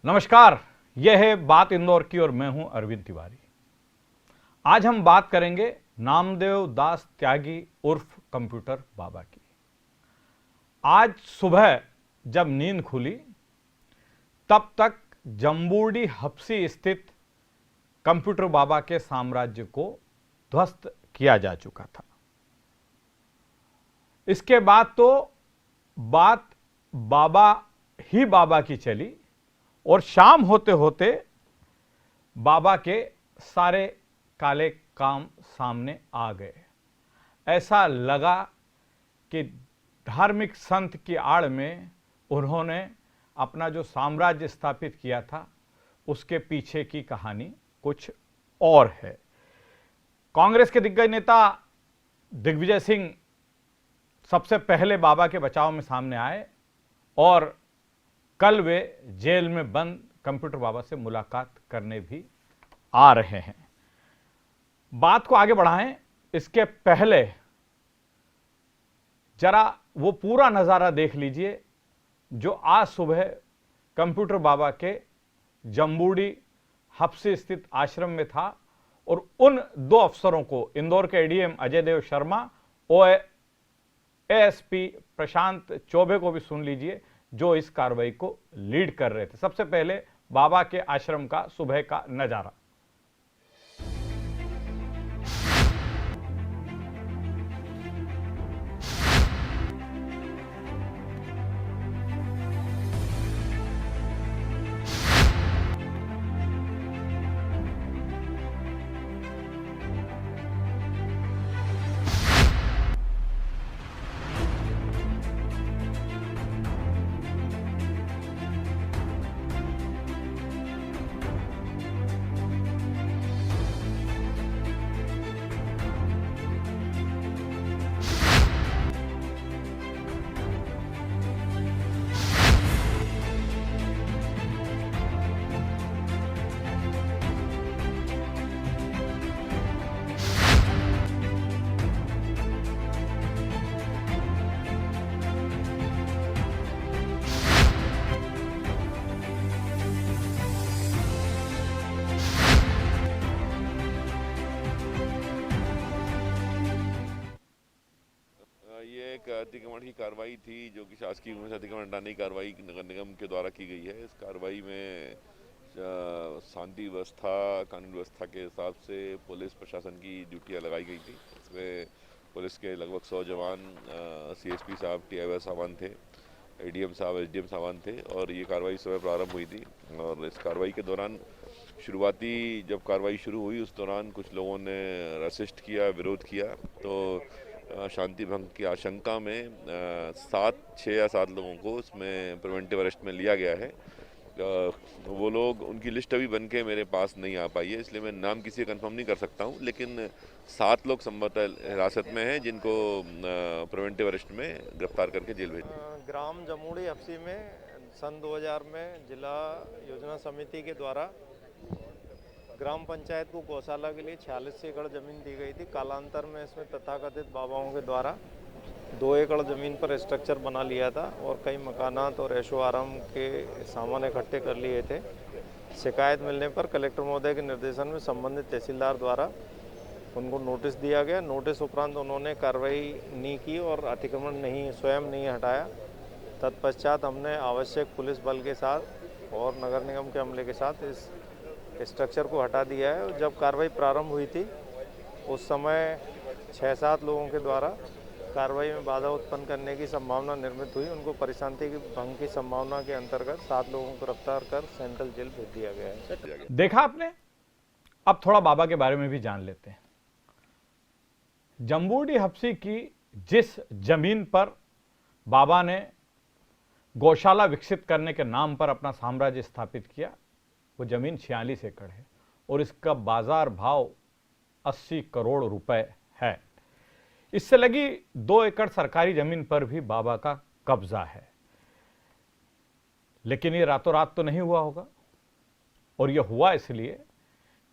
नमस्कार, यह है बात इंदौर की और मैं हूं अरविंद तिवारी। आज हम बात करेंगे नामदेव दास त्यागी उर्फ कंप्यूटर बाबा की। आज सुबह जब नींद खुली तब तक जम्बूडी हप्सी स्थित कंप्यूटर बाबा के साम्राज्य को ध्वस्त किया जा चुका था। इसके बाद तो बात बाबा ही बाबा की चली और शाम होते होते बाबा के सारे काले काम सामने आ गए। ऐसा लगा कि धार्मिक संत की आड़ में उन्होंने अपना जो साम्राज्य स्थापित किया था उसके पीछे की कहानी कुछ और है। कांग्रेस के दिग्गज नेता दिग्विजय सिंह सबसे पहले बाबा के बचाव में सामने आए और कल वे जेल में बंद कंप्यूटर बाबा से मुलाकात करने भी आ रहे हैं। बात को आगे बढ़ाएं इसके पहले जरा वो पूरा नज़ारा देख लीजिए जो आज सुबह कंप्यूटर बाबा के जम्बूडी हप्सी स्थित आश्रम में था। और उन दो अफसरों को, इंदौर के एडीएम अजय देव शर्मा और एएसपी प्रशांत चौबे को भी सुन लीजिए जो इस कार्रवाई को लीड कर रहे थे। सबसे पहले बाबा के आश्रम का सुबह का नजारा। अतिक्रमण की कार्रवाई थी जो कि शासकीय भूमि से अतिक्रमण हटाने की कार्रवाई नगर निगम के द्वारा की गई है। इस कार्रवाई में शांति व्यवस्था, कानून व्यवस्था के हिसाब से पुलिस प्रशासन की ड्यूटियां लगाई गई थी। इसमें पुलिस के लगभग 100 जवान, सीएसपी साहब, टीआईवाई साहबान थे, एडीएम साहब, एसडीएम साहबान थे और ये कार्रवाई सुबह प्रारंभ हुई थी। और इस कार्रवाई के दौरान शुरुआती जब कार्रवाई शुरू हुई उस दौरान कुछ लोगों ने रेसिस्ट किया, विरोध किया, तो शांति भंग की आशंका में 6 या 7 लोगों को इसमें प्रिवेंटिव अरेस्ट में लिया गया है। वो लोग, उनकी लिस्ट अभी बन के मेरे पास नहीं आ पाई है, इसलिए मैं नाम किसी का कंफर्म नहीं कर सकता हूँ, लेकिन 7 लोग संभवतः हिरासत में हैं जिनको प्रिवेंटिव अरेस्ट में गिरफ्तार करके जेल भेज दिया। ग्राम जम्बूडी हप्सी में सन 2000 में जिला योजना समिति के द्वारा ग्राम पंचायत को गौशाला के लिए 46 एकड़ ज़मीन दी गई थी। कालांतर में इसमें तथाकथित बाबाओं के द्वारा 2 एकड़ ज़मीन पर स्ट्रक्चर बना लिया था और कई मकानात और ऐशो आराम के सामान इकट्ठे कर लिए थे। शिकायत मिलने पर कलेक्टर महोदय के निर्देशन में संबंधित तहसीलदार द्वारा उनको नोटिस दिया गया। नोटिस उपरांत उन्होंने कार्रवाई नहीं की और अतिक्रमण स्वयं नहीं हटाया। तत्पश्चात हमने आवश्यक पुलिस बल के साथ और नगर निगम के अमले के साथ इस स्ट्रक्चर को हटा दिया है। और जब कार्रवाई प्रारंभ हुई थी उस समय 6-7 लोगों के द्वारा कार्रवाई में बाधा उत्पन्न करने की संभावना निर्मित हुई। उनको परिशांति की भंग की संभावना के अंतर्गत 7 लोगों को गिरफ्तार कर सेंट्रल जेल भेज दिया गया है। देखा आपने? अब थोड़ा बाबा के बारे में भी जान लेते हैं। जम्बूडी हप्सी की जिस जमीन पर बाबा ने गौशाला विकसित करने के नाम पर अपना साम्राज्य स्थापित किया वो जमीन 46 एकड़ है और इसका बाजार भाव 80 करोड़ रुपए है। इससे लगी 2 एकड़ सरकारी जमीन पर भी बाबा का कब्जा है। लेकिन ये रातों रात तो नहीं हुआ होगा और यह हुआ इसलिए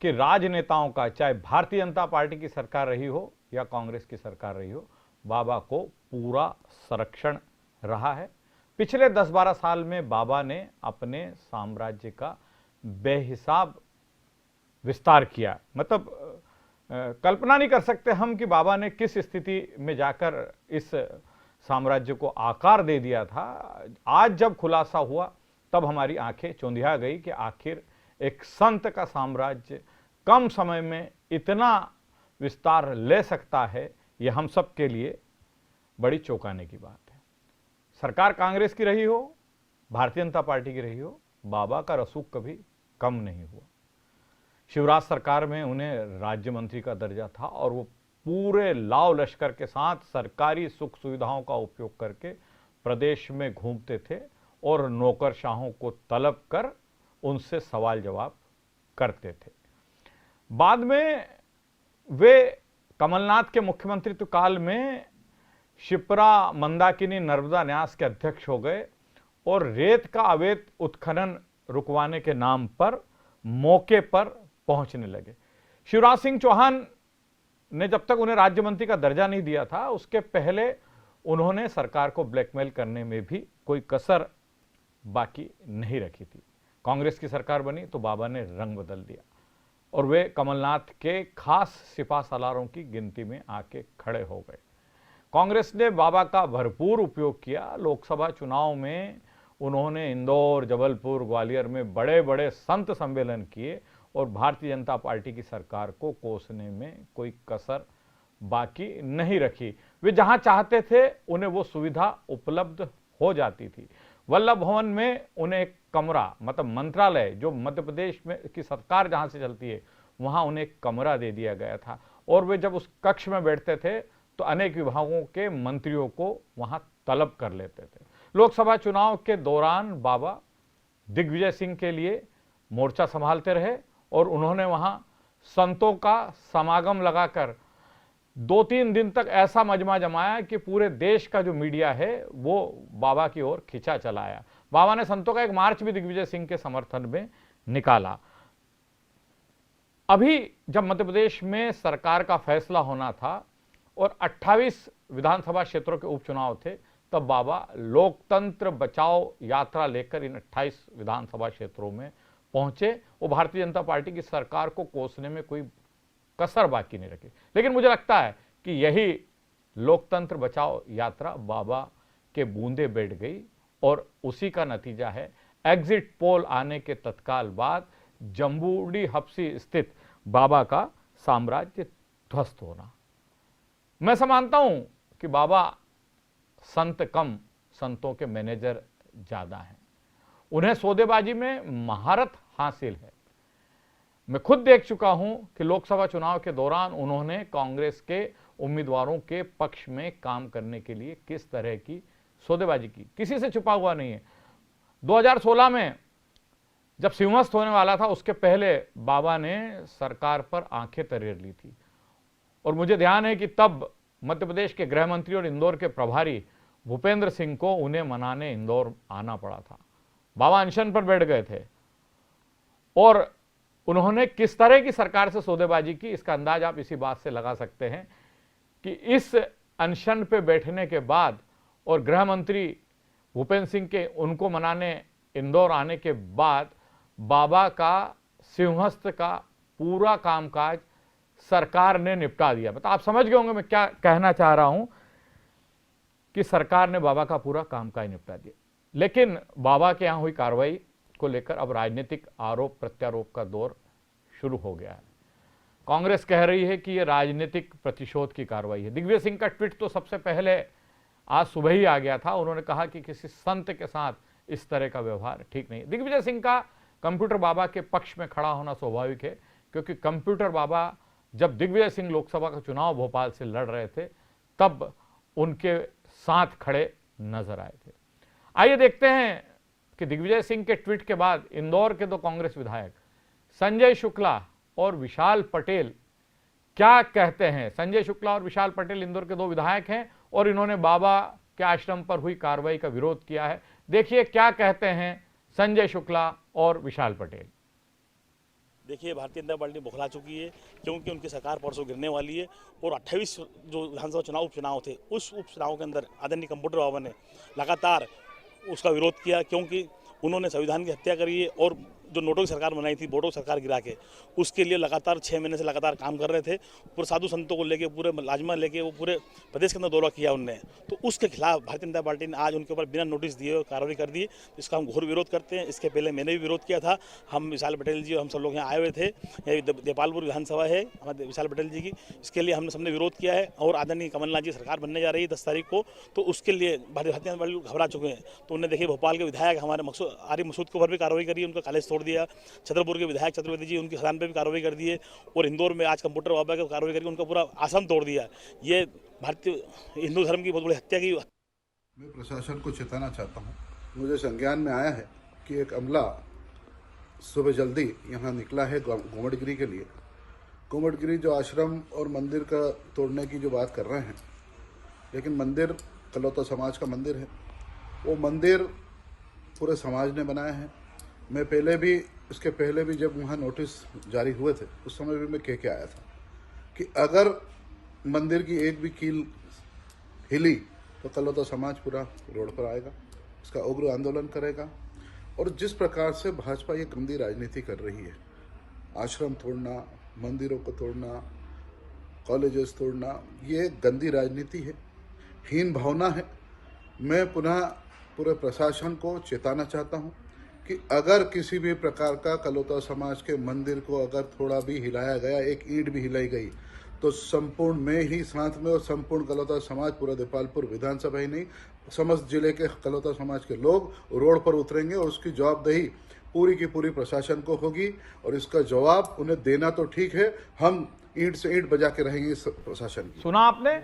कि राजनेताओं का, चाहे भारतीय जनता पार्टी की सरकार रही हो या कांग्रेस की सरकार रही हो, बाबा को पूरा संरक्षण रहा है। पिछले 10-12 साल में बाबा ने अपने साम्राज्य का बेहिसाब विस्तार किया। मतलब कल्पना नहीं कर सकते हम कि बाबा ने किस स्थिति में जाकर इस साम्राज्य को आकार दे दिया था। आज जब खुलासा हुआ तब हमारी आंखें चौंधिया गई कि आखिर एक संत का साम्राज्य कम समय में इतना विस्तार ले सकता है। यह हम सब के लिए बड़ी चौंकाने की बात है। सरकार कांग्रेस की रही हो, भारतीय जनता पार्टी की रही हो, बाबा का रसूख कभी कम नहीं हुआ। शिवराज सरकार में उन्हें राज्य मंत्री का दर्जा था और वो पूरे लाव लश्कर के साथ सरकारी सुख सुविधाओं का उपयोग करके प्रदेश में घूमते थे और नौकरशाहों को तलब कर उनसे सवाल जवाब करते थे। बाद में वे कमलनाथ के मुख्यमंत्रित्व काल में शिप्रा मंदाकिनी नर्मदा न्यास के अध्यक्ष हो गए और रेत का अवैध उत्खनन रुकवाने के नाम पर मौके पर पहुंचने लगे। शिवराज सिंह चौहान ने जब तक उन्हें राज्य मंत्री का दर्जा नहीं दिया था, उसके पहले उन्होंने सरकार को ब्लैकमेल करने में भी कोई कसर बाकी नहीं रखी थी। कांग्रेस की सरकार बनी तो बाबा ने रंग बदल दिया और वे कमलनाथ के खास सिपा सालारों की गिनती में आके खड़े हो गए। कांग्रेस ने बाबा का भरपूर उपयोग किया। लोकसभा चुनाव में उन्होंने इंदौर, जबलपुर, ग्वालियर में बड़े बड़े संत सम्मेलन किए और भारतीय जनता पार्टी की सरकार को कोसने में कोई कसर बाकी नहीं रखी। वे जहां चाहते थे उन्हें वो सुविधा उपलब्ध हो जाती थी। वल्लभ भवन में उन्हें एक कमरा, मतलब मंत्रालय, जो मध्य प्रदेश में की सरकार जहां से चलती है, वहां उन्हें एक कमरा दे दिया गया था और वे जब उस कक्ष में बैठते थे तो अनेक विभागों के मंत्रियों को वहां तलब कर लेते थे। लोकसभा चुनाव के दौरान बाबा दिग्विजय सिंह के लिए मोर्चा संभालते रहे और उन्होंने वहां संतों का समागम लगाकर 2-3 दिन तक ऐसा मजमा जमाया कि पूरे देश का जो मीडिया है वो बाबा की ओर खिंचा चला आया। बाबा ने संतों का एक मार्च भी दिग्विजय सिंह के समर्थन में निकाला। अभी जब मध्य प्रदेश में सरकार का फैसला होना था और 28 विधानसभा क्षेत्रों के उपचुनाव थे, तब बाबा लोकतंत्र बचाओ यात्रा लेकर इन 28 विधानसभा क्षेत्रों में पहुंचे। वो भारतीय जनता पार्टी की सरकार को कोसने में कोई कसर बाकी नहीं रखी। लेकिन मुझे लगता है कि यही लोकतंत्र बचाओ यात्रा बाबा के बूंदे बैठ गई और उसी का नतीजा है एग्जिट पोल आने के तत्काल बाद जम्बूडी हप्सी स्थित बाबा का साम्राज्य ध्वस्त होना। मैं समझता हूं कि बाबा संत कम, संतों के मैनेजर ज्यादा हैं। उन्हें सौदेबाजी में महारत हासिल है। मैं खुद देख चुका हूं कि लोकसभा चुनाव के दौरान उन्होंने कांग्रेस के उम्मीदवारों के पक्ष में काम करने के लिए किस तरह की सौदेबाजी की, किसी से छुपा हुआ नहीं है। 2016 में जब सिंहस्थ होने वाला था उसके पहले बाबा ने सरकार पर आंखें तरेर ली थी और मुझे ध्यान है कि तब मध्य प्रदेश के गृह मंत्री और इंदौर के प्रभारी भूपेंद्र सिंह को उन्हें मनाने इंदौर आना पड़ा था। बाबा अनशन पर बैठ गए थे और उन्होंने किस तरह की सरकार से सौदेबाजी की, इसका अंदाज आप इसी बात से लगा सकते हैं कि इस अनशन पे बैठने के बाद और गृह मंत्री भूपेंद्र सिंह के उनको मनाने इंदौर आने के बाद बाबा का सिंहस्थ का पूरा कामकाज सरकार ने निपटा दिया। मतलब आप समझ गए होंगे मैं क्या कहना चाह रहा हूं कि सरकार ने बाबा का पूरा कामकाज निपटा दिया। लेकिन बाबा के यहां हुई कार्रवाई को लेकर अब राजनीतिक आरोप प्रत्यारोप का दौर शुरू हो गया है। कांग्रेस कह रही है कि यह राजनीतिक प्रतिशोध की कार्रवाई है। दिग्विजय सिंह का ट्वीट तो सबसे पहले आज सुबह ही आ गया था। उन्होंने कहा कि किसी संत के साथ इस तरह का व्यवहार ठीक नहीं। दिग्विजय सिंह का कंप्यूटर बाबा के पक्ष में खड़ा होना स्वाभाविक है, क्योंकि कंप्यूटर बाबा जब दिग्विजय सिंह लोकसभा का चुनाव भोपाल से लड़ रहे थे तब उनके साथ खड़े नजर आए थे। आइए देखते हैं कि दिग्विजय सिंह के ट्वीट के बाद इंदौर के दो कांग्रेस विधायक संजय शुक्ला और विशाल पटेल क्या कहते हैं। संजय शुक्ला और विशाल पटेल इंदौर के दो विधायक हैं और इन्होंने बाबा के आश्रम पर हुई कार्रवाई का विरोध किया है। देखिए क्या कहते हैं संजय शुक्ला और विशाल पटेल। देखिए, भारतीय जनता पार्टी बौखला चुकी है क्योंकि उनकी सरकार परसों गिरने वाली है और 28 जो विधानसभा उपचुनाव थे उस उपचुनाव के अंदर आदरणीय कंप्यूटर बाबा ने लगातार उसका विरोध किया, क्योंकि उन्होंने संविधान की हत्या करी है और जो नोटों की सरकार बनाई थी, बोटों की सरकार गिरा के, उसके लिए लगातार 6 महीने से लगातार काम कर रहे थे। पूरे साधु संतों को लेके, पूरे लाजमा लेके वो पूरे प्रदेश के अंदर दौरा किया उनने। तो उसके खिलाफ भारतीय जनता पार्टी ने आज उनके ऊपर बिना नोटिस दिए कार्रवाई कर दी, जिसका हम घोर विरोध करते हैं। इसके पहले मैंने भी विरोध किया था। हम विशाल पटेल जी और हम सब लोग यहाँ आए हुए थे। ये देपालपुर विधानसभा है हमारे विशाल पटेल जी की, इसके लिए हमने सबने विरोध किया है। और आदरणीय कमलनाथ जी सरकार बनने जा रही है 10 तारीख को, तो उसके लिए भारतीय जनता पार्टी घबरा चुके हैं। तो उन्होंने देखिए भोपाल के विधायक हमारे आरिफ मसूद के ऊपर भी कार्रवाई करी, उनका कॉलेज तोड़ दिया। छतरपुर के विधायक चतुर्वेदी जी, उनकी खदान पे भी कार्रवाई कर दी है। और इंदौर में आज कंप्यूटर बाबा की कार्रवाई करके उनका पूरा आश्रम तोड़ दिया। ये भारतीय हिंदू धर्म की बहुत बड़ी हत्या की। मैं प्रशासन को चेताना चाहता हूँ। मुझे संज्ञान में आया है कि एक अमला सुबह जल्दी यहाँ निकला है घुमटगिरी के लिए। घुमटगिरी जो आश्रम और मंदिर का तोड़ने की जो बात कर रहे हैं, लेकिन मंदिर कलौता समाज का मंदिर है। वो मंदिर पूरे समाज ने बनाया है। मैं इसके पहले भी जब वहाँ नोटिस जारी हुए थे, उस समय भी मैं कह के आया था कि अगर मंदिर की एक भी कील हिली तो कलौता समाज पूरा रोड पर आएगा, इसका उग्र आंदोलन करेगा। और जिस प्रकार से भाजपा ये गंदी राजनीति कर रही है, आश्रम तोड़ना, मंदिरों को तोड़ना, कॉलेजेस तोड़ना, ये गंदी राजनीति है, हीन भावना है। मैं पुनः पूरे प्रशासन को चेताना चाहता हूँ कि अगर किसी भी प्रकार का कलौता समाज के मंदिर को अगर थोड़ा भी हिलाया गया, एक ईंट भी हिलाई गई, तो संपूर्ण मैं ही साथ में और संपूर्ण कलौता समाज, पूरा देपालपुर विधानसभा ही नहीं, समस्त जिले के कलौता समाज के लोग रोड पर उतरेंगे और उसकी जवाबदेही पूरी की पूरी प्रशासन को होगी। और इसका जवाब उन्हें देना तो ठीक है, हम ईंट से ईंट बजा के रहेंगे इस प्रशासन की। सुना आपने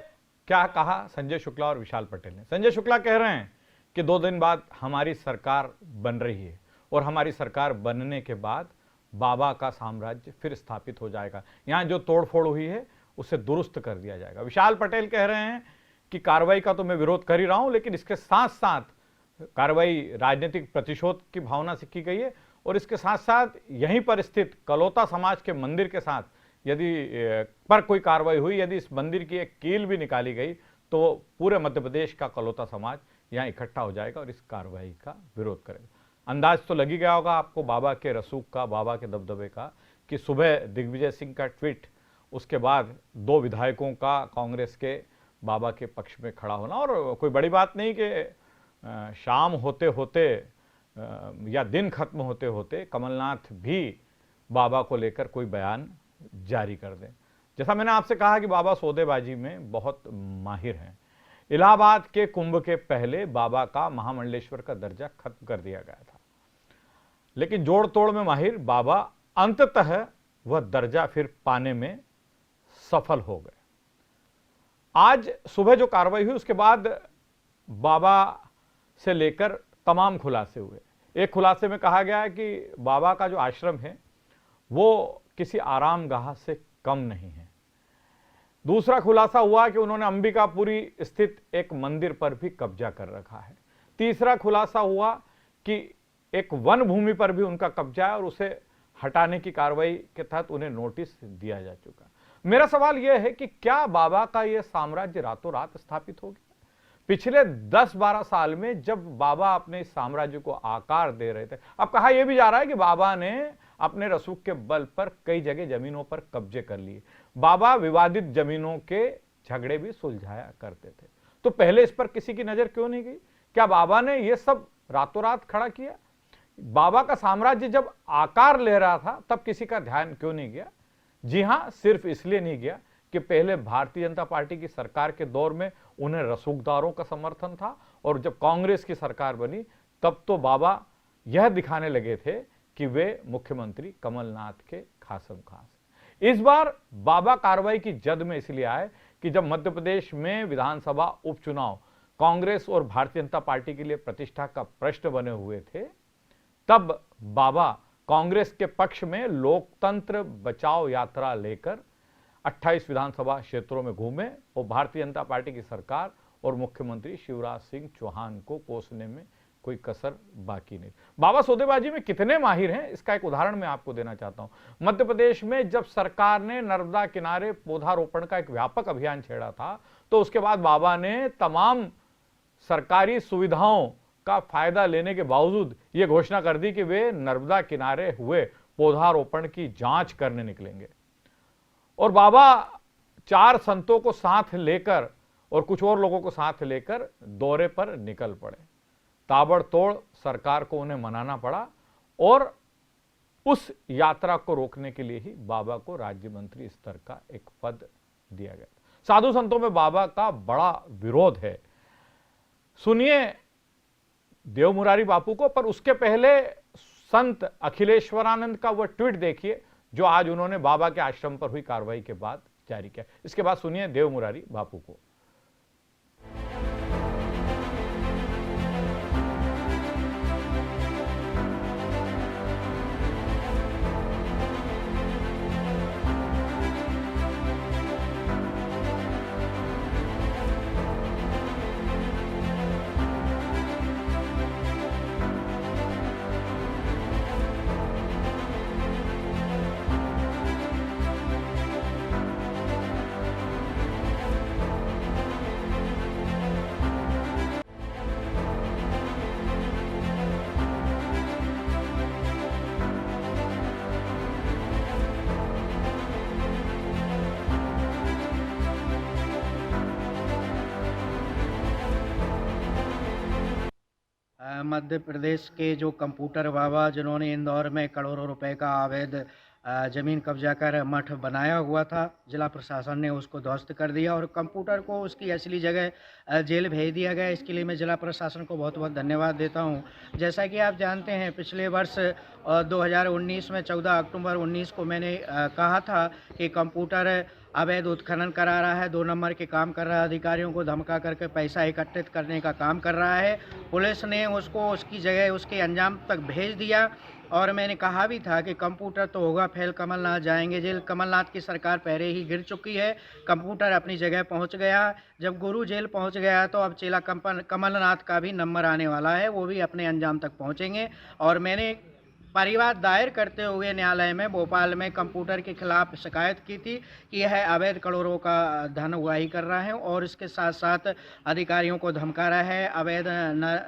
क्या कहा संजय शुक्ला और विशाल पटेल ने। संजय शुक्ला कह रहे हैं कि 2 दिन बाद हमारी सरकार बन रही है और हमारी सरकार बनने के बाद बाबा का साम्राज्य फिर स्थापित हो जाएगा, यहाँ जो तोड़फोड़ हुई है उसे दुरुस्त कर दिया जाएगा। विशाल पटेल कह रहे हैं कि कार्रवाई का तो मैं विरोध कर ही रहा हूं, लेकिन इसके साथ साथ कार्रवाई राजनीतिक प्रतिशोध की भावना से की गई है और इसके साथ साथ यहीं पर स्थित कलौता समाज के मंदिर के साथ यदि पर कोई कार्रवाई हुई, यदि इस मंदिर की एक कील भी निकाली गई, तो पूरे मध्य प्रदेश का कलौता समाज यहाँ इकट्ठा हो जाएगा और इस कार्रवाई का विरोध करेगा। अंदाज तो लग ही गया होगा आपको बाबा के रसूख का, बाबा के दबदबे का, कि सुबह दिग्विजय सिंह का ट्वीट, उसके बाद 2 विधायकों का कांग्रेस के बाबा के पक्ष में खड़ा होना। और कोई बड़ी बात नहीं कि शाम होते होते या दिन खत्म होते होते कमलनाथ भी बाबा को लेकर कोई बयान जारी कर दें। जैसा मैंने आपसे कहा कि बाबा सौदेबाजी में बहुत माहिर हैं। इलाहाबाद के कुंभ के पहले बाबा का महामंडलेश्वर का दर्जा खत्म कर दिया गया था, लेकिन जोड़ तोड़ में माहिर बाबा अंततः वह दर्जा फिर पाने में सफल हो गए। आज सुबह जो कार्रवाई हुई उसके बाद बाबा से लेकर तमाम खुलासे हुए। एक खुलासे में कहा गया है कि बाबा का जो आश्रम है वो किसी आरामगाह से कम नहीं है। दूसरा खुलासा हुआ कि उन्होंने अंबिकापुरी स्थित एक मंदिर पर भी कब्जा कर रखा है। तीसरा खुलासा हुआ कि एक वन भूमि पर भी उनका कब्जा है और उसे हटाने की कार्रवाई के तहत उन्हें नोटिस दिया जा चुका। मेरा सवाल यह है कि क्या बाबा का यह साम्राज्य रातों रात स्थापित हो गया? पिछले 10-12 साल में जब बाबा अपने इस साम्राज्य को आकार दे रहे थे, अब कहा यह भी जा रहा है कि बाबा ने अपने रसूख के बल पर कई जगह जमीनों पर कब्जे कर लिए। बाबा विवादित जमीनों के झगड़े भी सुलझाया करते थे, तो पहले इस पर किसी की नजर क्यों नहीं गई? क्या बाबा ने यह सब रातों रात खड़ा किया? बाबा का साम्राज्य जब आकार ले रहा था तब किसी का ध्यान क्यों नहीं गया? जी हां, सिर्फ इसलिए नहीं गया कि पहले भारतीय जनता पार्टी की सरकार के दौर में उन्हें रसूखदारों का समर्थन था और जब कांग्रेस की सरकार बनी तब तो बाबा यह दिखाने लगे थे कि वे मुख्यमंत्री कमलनाथ के खासम खास। इस बार बाबा कार्रवाई की जद में इसलिए आए कि जब मध्य प्रदेश में विधानसभा उपचुनाव कांग्रेस और भारतीय जनता पार्टी के लिए प्रतिष्ठा का प्रश्न बने हुए थे, तब बाबा कांग्रेस के पक्ष में लोकतंत्र बचाओ यात्रा लेकर 28 विधानसभा क्षेत्रों में घूमे और भारतीय जनता पार्टी की सरकार और मुख्यमंत्री शिवराज सिंह चौहान को कोसने में कोई कसर बाकी नहीं। बाबा सौदेबाजी में कितने माहिर हैं, इसका एक उदाहरण मैं आपको देना चाहता हूं। मध्य प्रदेश में जब सरकार ने नर्मदा किनारे पौधारोपण का एक व्यापक अभियान छेड़ा था, तो उसके बाद बाबा ने तमाम सरकारी सुविधाओं का फायदा लेने के बावजूद ये घोषणा कर दी कि वे नर्मदा किनारे हुए पौधारोपण की जांच करने निकलेंगे। और बाबा 4 संतों को साथ लेकर और कुछ और लोगों को साथ लेकर दौरे पर निकल पड़े। ताबड़तोड़ सरकार को उन्हें मनाना पड़ा और उस यात्रा को रोकने के लिए ही बाबा को राज्य मंत्री स्तर का एक पद दिया गया। साधु संतों में बाबा का बड़ा विरोध है। सुनिए देव मुरारी बापू को, पर उसके पहले संत अखिलेश्वरानंद का वह ट्वीट देखिए जो आज उन्होंने बाबा के आश्रम पर हुई कार्रवाई के बाद जारी किया। इसके बाद सुनिए देव मुरारी बापू को। मध्य प्रदेश के जो कंप्यूटर बाबा जिन्होंने इंदौर में करोड़ों रुपए का अवैध ज़मीन कब्जा कर मठ बनाया हुआ था, जिला प्रशासन ने उसको ध्वस्त कर दिया और कंप्यूटर को उसकी असली जगह जेल भेज दिया गया। इसके लिए मैं जिला प्रशासन को बहुत बहुत धन्यवाद देता हूं। जैसा कि आप जानते हैं पिछले वर्ष 2019 में 14 अक्टूबर 19 को मैंने कहा था कि कंप्यूटर अवैध उत्खनन करा रहा है, 2 नंबर के काम कर रहा है, अधिकारियों को धमका करके पैसा एकत्रित करने का काम कर रहा है। पुलिस ने उसको उसकी जगह उसके अंजाम तक भेज दिया और मैंने कहा भी था कि कंप्यूटर तो होगा फेल, कमलनाथ जाएंगे जेल। कमलनाथ की सरकार पहले ही गिर चुकी है, कंप्यूटर अपनी जगह पहुंच गया। जब गुरु जेल पहुंच गया तो अब चेला कमलनाथ का भी नंबर आने वाला है, वो भी अपने अंजाम तक पहुंचेंगे। और मैंने परिवाद दायर करते हुए न्यायालय में भोपाल में कंप्यूटर के खिलाफ शिकायत की थी कि यह अवैध करोड़ों का धन उगाही कर रहा है और इसके साथ साथ अधिकारियों को धमका रहा है, अवैध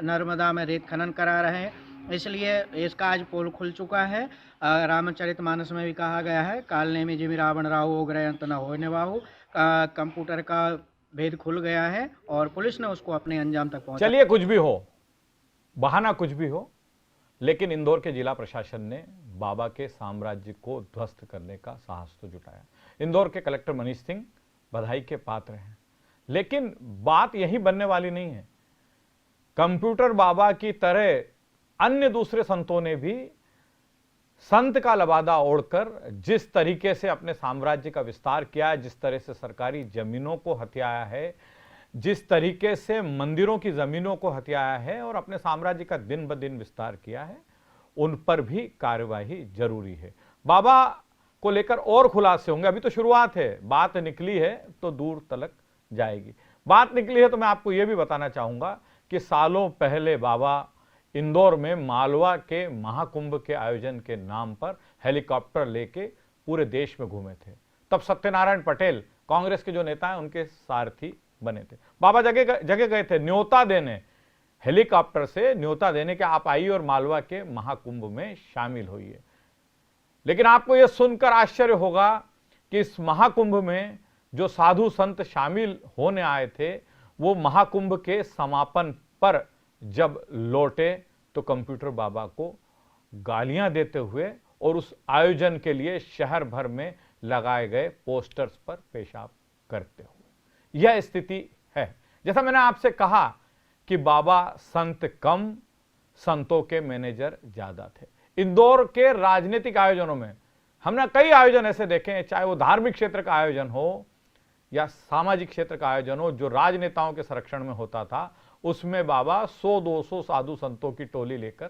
नर्मदा में रेत खनन करा रहे हैं। इसलिए इसका आज पोल खुल चुका है। रामचरितमानस में भी कहा गया है, कालने में जिमि रावण राहु ग्रह अंत न होने बाहु। कंप्यूटर का भेद खुल गया है और पुलिस ने उसको अपने अंजाम तक पहुंचा। चलिए कुछ भी हो, बहाना कुछ भी हो, लेकिन इंदौर के जिला प्रशासन ने बाबा के साम्राज्य को ध्वस्त करने का साहस तो जुटाया। इंदौर के कलेक्टर मनीष सिंह बधाई के पात्र हैं, लेकिन बात यही बनने वाली नहीं है। कंप्यूटर बाबा की तरह अन्य दूसरे संतों ने भी संत का लबादा ओढ़कर जिस तरीके से अपने साम्राज्य का विस्तार किया है, जिस तरह से सरकारी जमीनों को हथियाया है, जिस तरीके से मंदिरों की जमीनों को हथियाया है और अपने साम्राज्य का दिन ब दिन विस्तार किया है, उन पर भी कार्यवाही जरूरी है। बाबा को लेकर और खुलासे होंगे, अभी तो शुरुआत है, बात निकली है तो दूर तलक जाएगी। बात निकली है तो मैं आपको यह भी बताना चाहूंगा कि सालों पहले बाबा इंदौर में मालवा के महाकुंभ के आयोजन के नाम पर हेलीकॉप्टर लेके पूरे देश में घूमे थे। तब सत्यनारायण पटेल कांग्रेस के जो नेता हैं उनके सारथी बने थे। बाबा जगह गए थे न्योता देने, हेलीकॉप्टर से न्योता देने के आप आइए और मालवा के महाकुंभ में शामिल होइए। लेकिन आपको यह सुनकर आश्चर्य होगा कि इस महाकुंभ में जो साधु संत शामिल होने आए थे वो महाकुंभ के समापन पर जब लौटे तो कंप्यूटर बाबा को गालियां देते हुए और उस आयोजन के लिए शहर भर में लगाए गए पोस्टर्स पर पेशाब करते हुए। यह स्थिति है। जैसा मैंने आपसे कहा कि बाबा संत कम, संतों के मैनेजर ज्यादा थे। इंदौर के राजनीतिक आयोजनों में हमने कई आयोजन ऐसे देखे हैं, चाहे वो धार्मिक क्षेत्र का आयोजन हो या सामाजिक क्षेत्र का आयोजन हो जो राजनेताओं के संरक्षण में होता था, उसमें बाबा 100-200 साधु संतों की टोली लेकर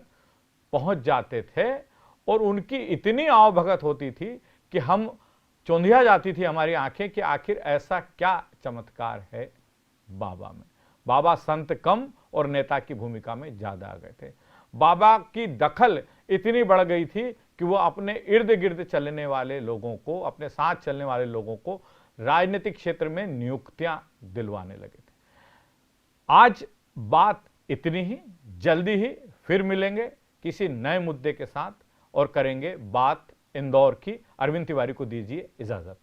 पहुंच जाते थे और उनकी इतनी आवभगत होती थी कि हम चौंधिया जाती थी हमारी आंखें कि आखिर ऐसा क्या चमत्कार है बाबा में। बाबा संत कम और नेता की भूमिका में ज्यादा आ गए थे। बाबा की दखल इतनी बढ़ गई थी कि वो अपने इर्द गिर्द चलने वाले लोगों को, अपने साथ चलने वाले लोगों को राजनीतिक क्षेत्र में नियुक्तियां दिलवाने लगे थे। आज बात इतनी ही। जल्दी ही फिर मिलेंगे किसी नए मुद्दे के साथ और करेंगे बात इंदौर की। अरविंद तिवारी को दीजिए इजाजत।